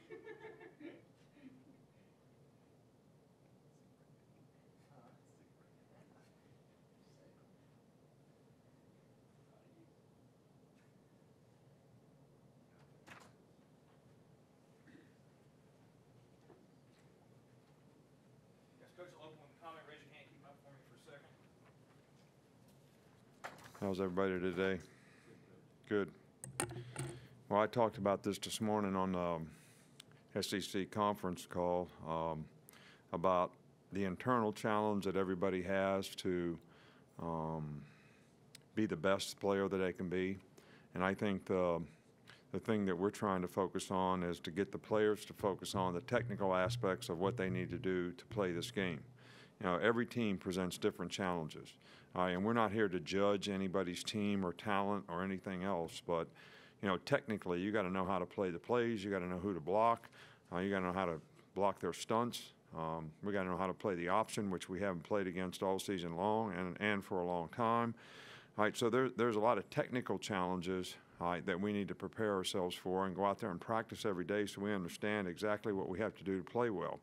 Coach will open with a comment. Raise your hand. Keep up for me for a second. How's everybody today? Good. Well, I talked about this morning on the SEC conference call about the internal challenge that everybody has to be the best player that they can be. And I think the thing that we're trying to focus on is to get the players to focus on the technical aspects of what they need to do to play this game. You know, every team presents different challenges. And we're not here to judge anybody's team or talent or anything else, but, you know, technically you got to know how to play the plays, you got to know who to block, you got to know how to block their stunts. We got to know how to play the option, which we haven't played against all season long and for a long time. All right, so there's a lot of technical challenges that we need to prepare ourselves for and go out there and practice every day so we understand exactly what we have to do to play well.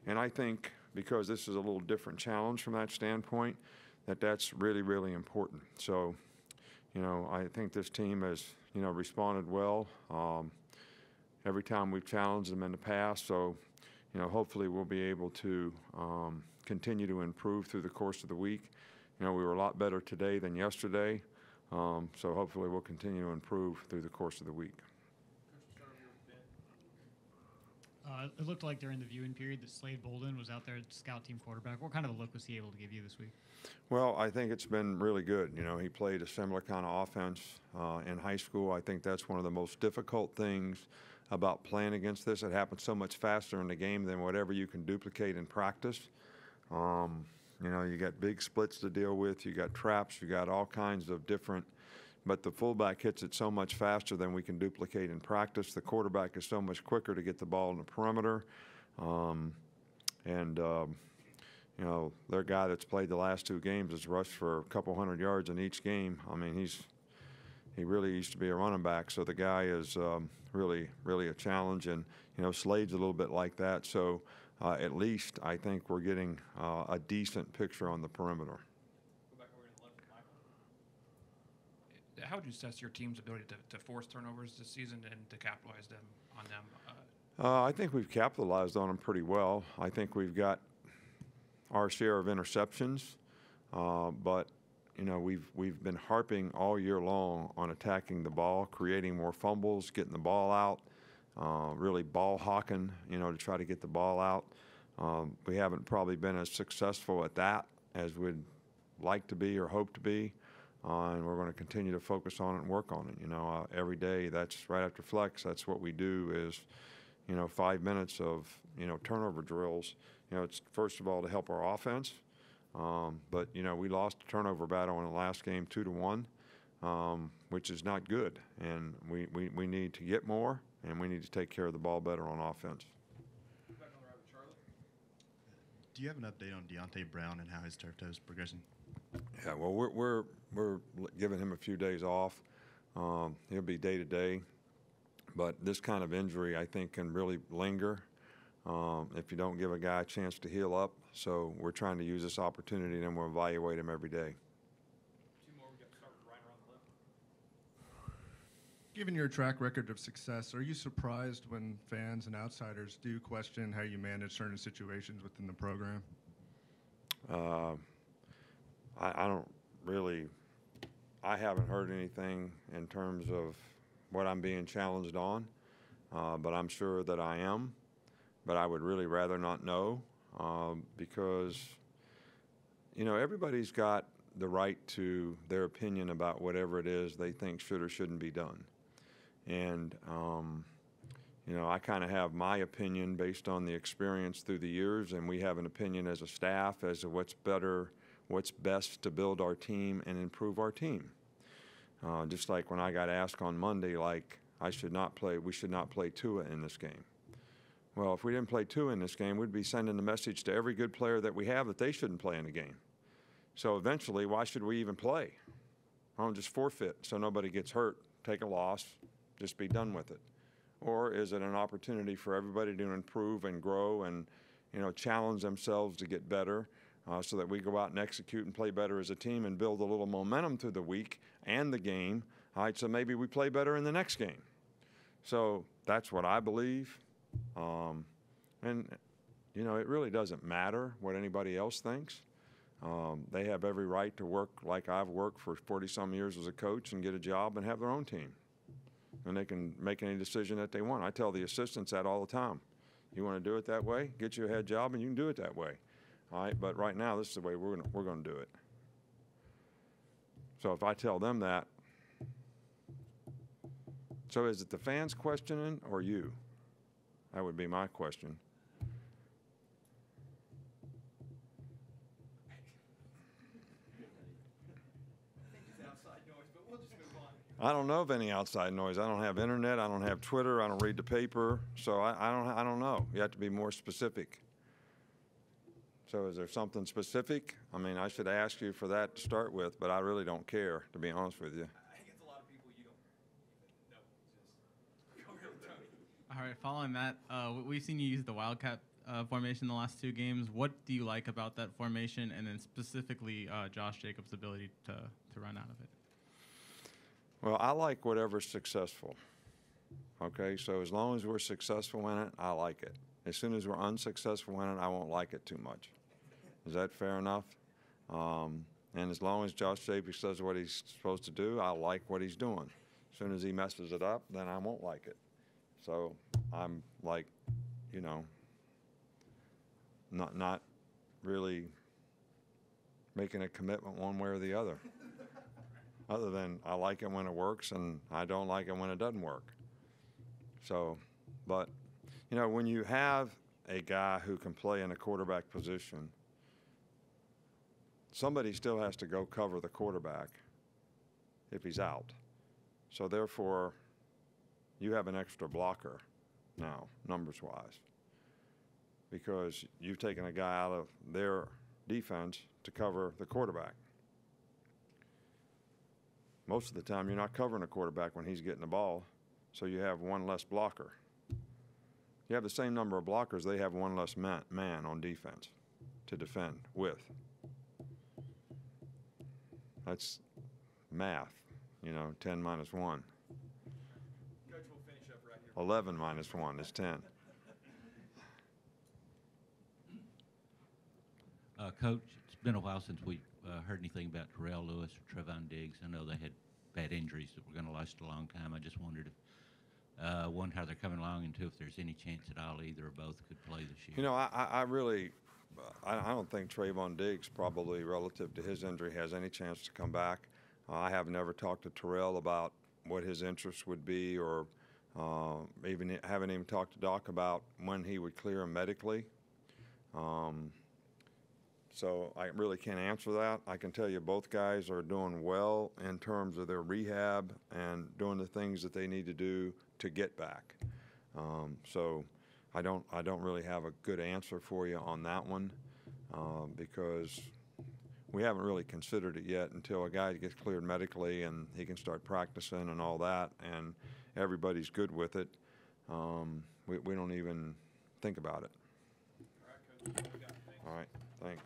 And I think because this is a little different challenge from that standpoint, that's really, really important. So, you know, I think this team has, you know, responded well every time we've challenged them in the past. So, you know, hopefully we'll be able to continue to improve through the course of the week. You know, we were a lot better today than yesterday. So hopefully we'll continue to improve through the course of the week. It looked like during the viewing period that Slade Bolden was out there at scout team quarterback. What kind of a look was he able to give you this week? Well, I think it's been really good. You know, he played a similar kind of offense in high school. I think that's one of the most difficult things about playing against this. It happens so much faster in the game than whatever you can duplicate in practice. You know, you got big splits to deal with, you got traps, you got all kinds of different, but the fullback hits it so much faster than we can duplicate in practice. The quarterback is so much quicker to get the ball in the perimeter. You know, their guy that's played the last two games has rushed for a couple hundred yards in each game. I mean, he really used to be a running back, so the guy is really, really a challenge. And, you know, Slade's a little bit like that. So at least I think we're getting a decent picture on the perimeter. How would you assess your team's ability to force turnovers this season and to capitalize on them? I think we've capitalized on them pretty well. I think we've got our share of interceptions, but you know, we've been harping all year long on attacking the ball, creating more fumbles, getting the ball out, really ball hawking, you know, to try to get the ball out. We haven't probably been as successful at that as we'd like to be or hope to be, and we're going to continue to focus on it and work on it. You know, every day, that's right after flex, that's what we do is, you know, 5 minutes of, you know, turnover drills. You know, it's first of all to help our offense, but, you know, we lost the turnover battle in the last game 2-1, which is not good, and we need to get more, and we need to take care of the ball better on offense. Do you have an update on Deontay Brown and how his turf toe is progressing? Yeah, well, we're giving him a few days off. He'll be day to day, but this kind of injury I think can really linger if you don't give a guy a chance to heal up. So we're trying to use this opportunity, and we'll evaluate him every day. Two more. We got to start with Ryan around the left. Given your track record of success, are you surprised when fans and outsiders do question how you manage certain situations within the program? I don't really – I haven't heard anything in terms of what I'm being challenged on, but I'm sure that I am. But I would really rather not know because, you know, everybody's got the right to their opinion about whatever it is they think should or shouldn't be done. And, you know, I kind of have my opinion based on the experience through the years, and we have an opinion as a staff as to what's best to build our team and improve our team. Just like when I got asked on Monday, like, we should not play Tua in this game. Well, if we didn't play Tua in this game, we'd be sending the message to every good player that we have that they shouldn't play in the game. So eventually, why should we even play? Why don't just forfeit so nobody gets hurt, take a loss, just be done with it? or is it an opportunity for everybody to improve and grow and, you know, challenge themselves to get better so that we go out and execute and play better as a team and build a little momentum through the week and the game. All right, so maybe we play better in the next game. So that's what I believe. And, you know, it really doesn't matter what anybody else thinks. They have every right to work like I've worked for 40-some years as a coach and get a job and have their own team. And they can make any decision that they want. I tell the assistants that all the time. You want to do it that way, get you a head job, and you can do it that way. All right, but right now, this is the way we're going to do it. So if I tell them that, so is it the fans questioning or you? That would be my question. I don't know of any outside noise. I don't have internet. I don't have Twitter. I don't read the paper. So I don't know. You have to be more specific. So is there something specific? I mean, I should ask you for that to start with, but I really don't care, to be honest with you. I think it's a lot of people you don't even know exist. Go ahead, Tony. All right, following that, we've seen you use the Wildcat formation the last 2 games. What do you like about that formation, and then specifically Josh Jacobs' ability to run out of it? Well, I like whatever's successful. Okay, so as long as we're successful in it, I like it. As soon as we're unsuccessful in it, I won't like it too much. Is that fair enough? And as long as Josh Jacobs does what he's supposed to do, I like what he's doing. As soon as he messes it up, then I won't like it. So I'm like, you know, not really making a commitment one way or the other. Other than I like it when it works and I don't like it when it doesn't work. So, but, you know, when you have a guy who can play in a quarterback position, somebody still has to go cover the quarterback if he's out. So therefore, you have an extra blocker now, numbers-wise, because you've taken a guy out of their defense to cover the quarterback. Most of the time, you're not covering a quarterback when he's getting the ball, so you have one less blocker. You have the same number of blockers, they have one less man on defense to defend with. That's math, you know, 10 minus 1. Coach, we'll finish up right here. 11 minus 1 is 10. Coach, it's been a while since we heard anything about Terrell Lewis or Trevon Diggs. I know they had bad injuries that were going to last a long time. I just wondered if, one, how they're coming along, and two, if there's any chance at all either or both could play this year. You know, I really, I don't think Trevon Diggs, probably relative to his injury, has any chance to come back. I have never talked to Terrell about what his interest would be, or haven't even talked to Doc about when he would clear him medically. So I really can't answer that. I can tell you both guys are doing well in terms of their rehab and doing the things that they need to do to get back. So I don't really have a good answer for you on that one because we haven't really considered it yet until a guy gets cleared medically and he can start practicing and all that, and everybody's good with it. We don't even think about it. All right, Coach. All we got. Thanks. All right, thanks.